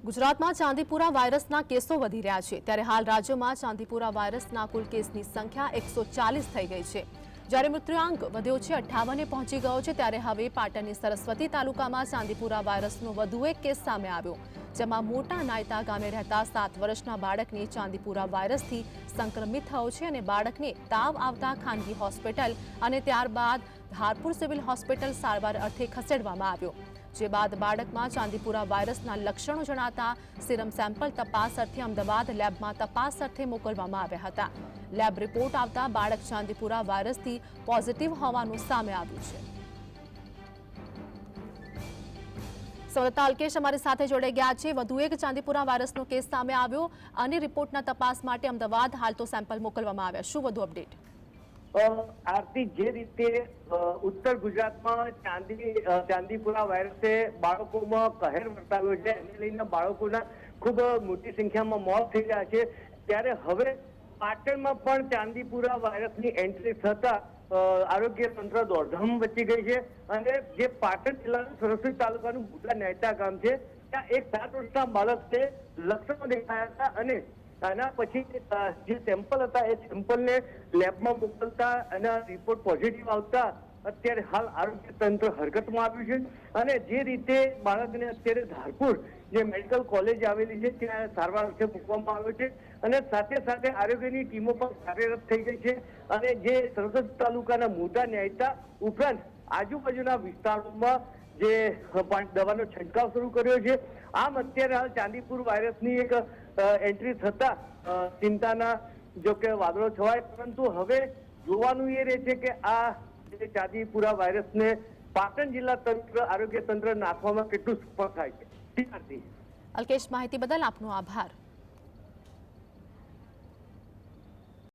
ગુજરાતમાં ચાંદીપુરા વાયરસના કેસો વધી રહ્યા છે ત્યારે હાલ રાજ્યમાં ચાંદીપુરા વાયરસના કુલ કેસની સંખ્યા 140 થઈ ગઈ છે જ્યારે મૃત્યુઆંક વધ્યો છે 58 પહોંચી ગયો છે ત્યારે હવે પાટણની સરસ્વતી તાલુકામાં ચાંદીપુરા વાયરસનો વધુ એક કેસ સામે આવ્યો જેમાં મોટા નાયતા ગામે રહેતા 7 વર્ષના બાળકને ચાંદીપુરા વાયરસથી સંક્રમિત થયો છે અને બાળકને તાવ આવતા ખાનગી હોસ્પિટલ અને ત્યારબાદ ધારપુર સિવિલ હોસ્પિટલ સારવાર અર્થે ખસેડવામાં આવ્યો જે બાદ બાળકમાં ચાંદીપુરા વાયરસના લક્ષણો જણાતા સિરમ સેમ્પલ તપાસ અર્થે અમદાવાદ લેબમાં તપાસ અર્થે મોકલવામાં આવ્યા હતા લેબ રિપોર્ટ આવતા બાળક ચાંદીપુરા વાયરસથી પોઝિટિવ હોવાનું સામે આવ્યું છે સંવાદદાતા અલ્કેશ અમારી સાથે જોડાઈ ગયા છે વધુ એક ચાંદીપુરા વાયરસનો કેસ સામે આવ્યો અને રિપોર્ટના તપાસ માટે અમદાવાદ હાલ તો સેમ્પલ મોકલવામાં આવ્યા શું વધુ અપડેટ આરતી જે રીતે ઉત્તર ગુજરાતમાં ચાંદીપુરા વાયરસે બાળકોમાં કહેર વર્તાવ્યો છે એને લઈને બાળકોના ખૂબ મોટી સંખ્યામાં મોત થઈ રહ્યા છે ત્યારે હવે પાટણમાં પણ ચાંદીપુરા વાયરસની એન્ટ્રી થતા આરોગ્ય તંત્ર દોડધામ વચ્ચે ગઈ છે અને જે પાટણ જિલ્લાનું સરસ્વતી તાલુકાનું મોટા નેતા ગામ છે ત્યાં એક 7 વર્ષના બાળકને લક્ષણો દેખાયા હતા અને આના પછી જે સેમ્પલ હતા એ સેમ્પલને લેબમાં મોકલતા અને રિપોર્ટ પોઝિટિવ આવતા અત્યારે હાલ આરોગ્ય તંત્ર હરકતમાં આવ્યું છે અને જે રીતે બાળકને અત્યારે ધારપુર જે મેડિકલ કોલેજ આવેલી છે ત્યાં સારવાર અર્થે મૂકવામાં આવ્યો છે અને સાથે સાથે આરોગ્યની ટીમો પણ કાર્યરત થઈ ગઈ છે અને જે સરસ્વતી તાલુકાના મોટા ન્યાયતા ઉપરાંત આજુબાજુના વિસ્તારોમાં જે દવાનો છંટકાવ શરૂ કર્યો છે આમ અત્યારે હાલ ચાંદીપુર વાયરસની એક એન્ટ્રી થતા ચિંતાના જો કે વાદળો છવાય પરંતુ હવે જોવાનું એ રહે છે કે આ જે ચાંદીપુરા વાયરસને પાટણ જિલ્લા તંત્ર આરોગ્ય તંત્ર નાખવામાં કેટલું સફળ થાય છે. અલ્કેશ માહિતી બદલ આપનો આભાર.